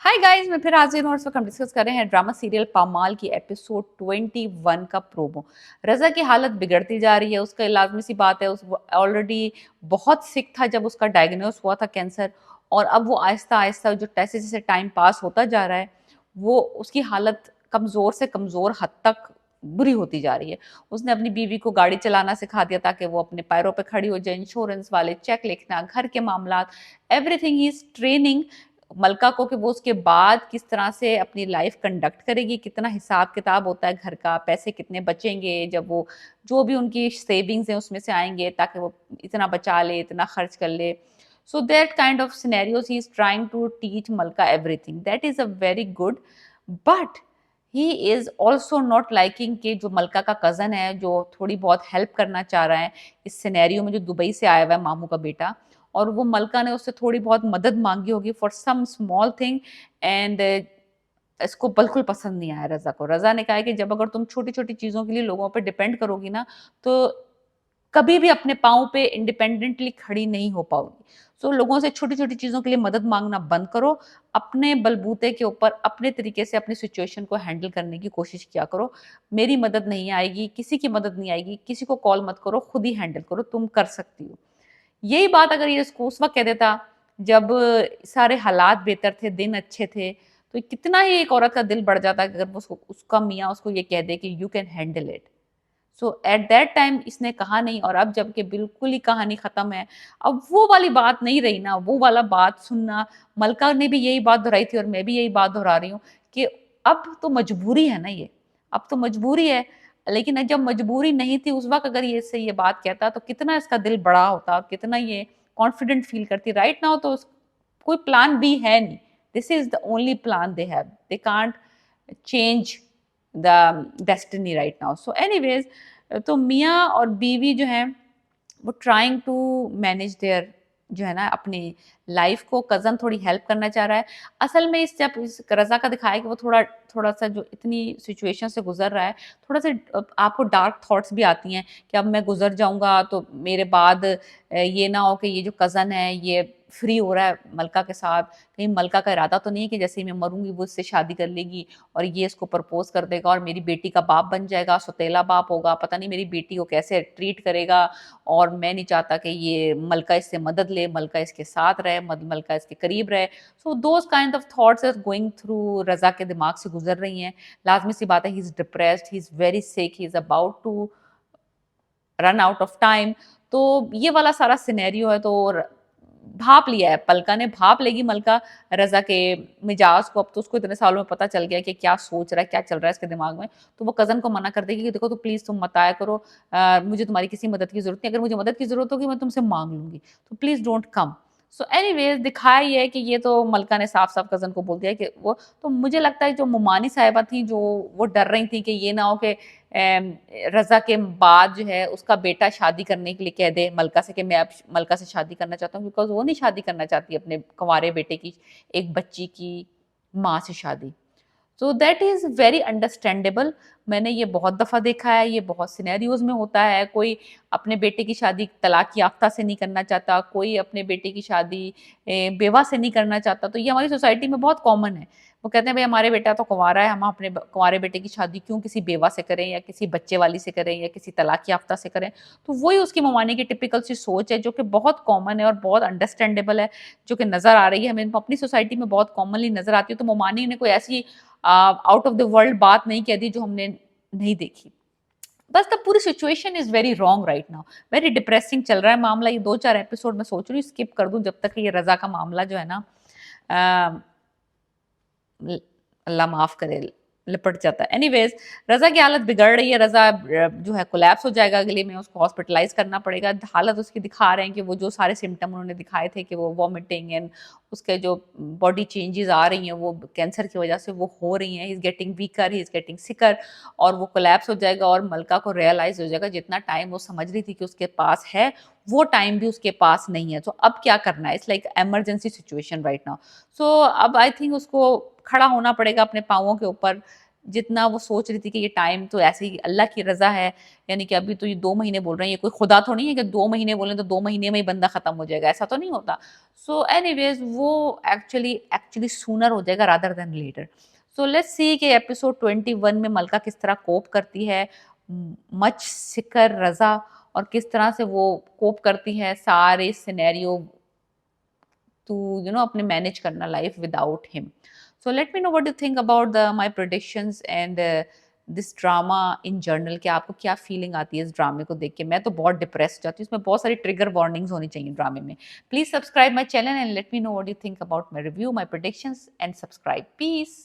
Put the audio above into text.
Hi guys, मैं फिर हाजिर हूँ और इस वक्त हम डिस्कस कर रहे हैं ड्रामा सीरियल पामाल की एपिसोड 21 का प्रोमो। रजा की हालत बिगड़ती जा रही है। उसका लाजमी सी बात है, उस ऑलरेडी बहुत सिक था जब उसका डायग्नोस हुआ था कैंसर, और अब वो आहिस्ता आहिस्ता जो जैसे जैसे टाइम पास होता जा रहा है वो उसकी हालत कमज़ोर से कमज़ोर हद तक बुरी होती जा रही है। उसने अपनी बीवी को गाड़ी चलाना सिखा दिया ताकि वो अपने पैरों पे खड़ी हो जाए। इंश्योरेंस वाले चेक लिखना, घर के मामला, एवरीथिंग ही इज ट्रेनिंग मलका को कि वो उसके बाद किस तरह से अपनी लाइफ कंडक्ट करेगी, कितना हिसाब किताब होता है घर का, पैसे कितने बचेंगे जब वो जो भी उनकी सेविंग्स हैं उसमें से आएंगे ताकि वो इतना बचा ले, इतना खर्च कर ले। So that kind of scenarios he is trying to teach Malka everything. That is a very good, but he is also not liking कि जो मलका का कज़न है जो थोड़ी बहुत हेल्प करना चाह रहा है इस सिनेरियो में, जो दुबई से आया हुआ है मामू का बेटा, और वो मलका ने उससे थोड़ी बहुत मदद मांगी होगी for some small thing, and इसको बिल्कुल पसंद नहीं आया रज़ा को। रज़ा ने कहा है कि जब अगर तुम छोटी-छोटी चीज़ों के लिए लोगों पे डिपेंड करोगी ना, तो कभी भी अपने पाँव पे इंडिपेंडेंटली खड़ी नहीं हो पाओगी। सो लोगों से छोटी-छोटी चीज़ों के लिए मदद माँगना बंद करो। अपने बलबूते के ऊपर अपने तरीके से अपनी सिचुएशन को हैंडल करने की कोशिश किया करो। मेरी मदद नहीं आएगी, किसी की मदद नहीं आएगी, किसी को कॉल मत करो, खुद ही हैंडल करो, तुम कर सकती हो। यही बात अगर ये उसको उस वक़्त कह देता जब सारे हालात बेहतर थे, दिन अच्छे थे, तो कितना ही एक औरत का दिल बढ़ जाता अगर वो उसको उसका मियाँ उसको ये कह दे कि you can handle it. So at that time इसने कहा नहीं, और अब जबकि बिल्कुल ही कहानी खत्म है, अब वो वाली बात नहीं रही ना, वो वाला बात सुनना। मलका ने भी यही बात दोहराई थी और मैं भी यही बात दोहरा रही हूँ कि अब तो मजबूरी है ना ये, अब तो मजबूरी है। लेकिन जब मजबूरी नहीं थी उस वक्त अगर ये इससे ये बात कहता तो कितना इसका दिल बड़ा होता और कितना ये कॉन्फिडेंट फील करती। राइट नाउ तो कोई प्लान बी है नहीं। This is the only plan they have, they can't change the destiny right now. So anyways, तो मियाँ और बीवी जो हैं वो ट्राइंग टू मैनेज देयर जो है ना अपनी लाइफ को। कज़न थोड़ी हेल्प करना चाह रहा है। असल में इस जब इस रज़ा का दिखाया कि वो थोड़ा थोड़ा सा जो इतनी सिचुएशन से गुजर रहा है, थोड़ा सा आपको डार्क थॉट्स भी आती हैं कि अब मैं गुजर जाऊंगा तो मेरे बाद ये ना हो कि ये जो कज़न है ये फ्री हो रहा है मलका के साथ, कहीं मलका का इरादा तो नहीं है कि जैसे ही मैं मरूंगी वो इससे शादी कर लेगी और ये इसको प्रपोज कर देगा और मेरी बेटी का बाप बन जाएगा, सौतेला बाप होगा, पता नहीं मेरी बेटी को कैसे ट्रीट करेगा। और मैं नहीं चाहता कि ये मलका इससे मदद ले, मलका इसके साथ रहे, मलका इसके करीब रहे। So those kind of thoughts are going through Raza के दिमाग से गुजर रही हैं। लाजमी सी बात है, he is depressed, he is very sick, he is about to run out of time. तो ये वाला सारा सिनेरियो है। तो भाप लिया है, पलका ने भाप लेगी मलका रज़ा के मिजाज को। अब तो उसको इतने सालों में पता चल गया कि क्या सोच रहा है, क्या चल रहा है इसके दिमाग में। तो वो कज़न को मना कर देगी कि देखो तो प्लीज़ तुम मत आया करो, मुझे तुम्हारी किसी मदद की ज़रूरत नहीं, अगर मुझे मदद की ज़रूरत होगी मैं तुमसे माँग लूँगी, तो please don't come. So anyways, दिखाया ये है कि ये तो मलका ने साफ-साफ कज़न को बोल दिया कि वो। तो मुझे लगता है जो मोमानी साहिबा थी, जो वो डर रही थी कि ये ना हो कि रज़ा के बाद जो है उसका बेटा शादी करने के लिए कह दे मलका से कि मैं अब मलका से शादी करना चाहता हूँ, बिकॉज़ वो नहीं शादी करना चाहती अपने कुँवारे बेटे की, एक बच्ची की माँ से शादी। So that is very understandable. मैंने ये बहुत दफ़ा देखा है, ये बहुत सिनेरियोज़ में होता है। कोई अपने बेटे की शादी तलाक याफ्ता से नहीं करना चाहता, कोई अपने बेटे की शादी बेवा से नहीं करना चाहता। तो ये हमारी सोसाइटी में बहुत कॉमन है। वो कहते हैं भई हमारे बेटा तो कुँवारा है, हम अपने कुँवारे बेटे की शादी क्यों किसी बेवा से करें या किसी बच्चे वाली से करें या किसी तलाक याफ्ता से करें। तो वही उसकी ममानी की टिपिकल सी सोच है जो कि बहुत कॉमन है और बहुत अंडरस्टैंडेबल है, जो कि नज़र आ रही है हमें अपनी सोसाइटी में बहुत कॉमनली नज़र आती है। तो ममानी ने कोई ऐसी आउट ऑफ द वर्ल्ड बात नहीं कह दी जो हमने नहीं देखी। बस द पूरी situation is very wrong right now, very depressing चल रहा है मामला। ये 2-4 एपिसोड मैं सोच रही हूँ स्किप कर दूँ जब तक ये रज़ा का मामला जो है ना अ, ल अल्लाह माफ़ करे, लिपट जाता है। एनीवेज़, रज़ा की हालत बिगड़ रही है, रज़ा जो है कोलैप्स हो जाएगा अगले में, उसको हॉस्पिटलाइज़ करना पड़ेगा। हालत उसकी दिखा रहे हैं कि वो जो सारे सिम्पटम उन्होंने दिखाए थे कि वो वॉमिटिंग एंड उसके जो बॉडी चेंजेज़ आ रही हैं, वो कैंसर की वजह से वो हो रही हैं। He is getting weaker, he is getting sicker, और वो कोलैप्स हो जाएगा और मलका को रियलाइज़ हो जाएगा जितना टाइम वो समझ रही थी कि उसके पास है, वो टाइम भी उसके पास नहीं है। तो अब क्या करना है? It's like emergency situation right now. So अब आई थिंक उसको खड़ा होना पड़ेगा अपने पाँवों के ऊपर। جتنا وہ سوچ رہی تھی کہ یہ ٹائم تو ایسے ہی اللہ کی رضا ہے، یعنی کہ ابھی تو یہ 2 مہینے بول رہے ہیں، یہ کوئی خدا تو نہیں ہے کہ 2 مہینے بولیں تو 2 مہینے میں ہی بندہ ختم ہو جائے گا، ایسا تو نہیں ہوتا. سو اینی ویز وہ ایکچولی سونر ہو جائے گا rather than later. So let's see کہ ایپیسوڈ 21 میں ملکہ کس طرح کوپ کرتی ہے مچ سکر رضا، اور کس طرح سے وہ کوپ کرتی ہے سارے سینیریو to اپنے مینیج کرنا لائف وداؤٹ ہم. So let me know what you think about my predictions and this drama in general. کہ آپ کو کیا فیلنگ آتی ہے اس ڈرامے کو دیکھ کے؟ میں تو بہت ڈپریس جاتی ہوں، اس میں بہت ساری ٹریگر وارننگز ہونی چاہیے ڈرامے میں. Please subscribe my channel and let me know what you think about my review, my predictions, and subscribe. Peace.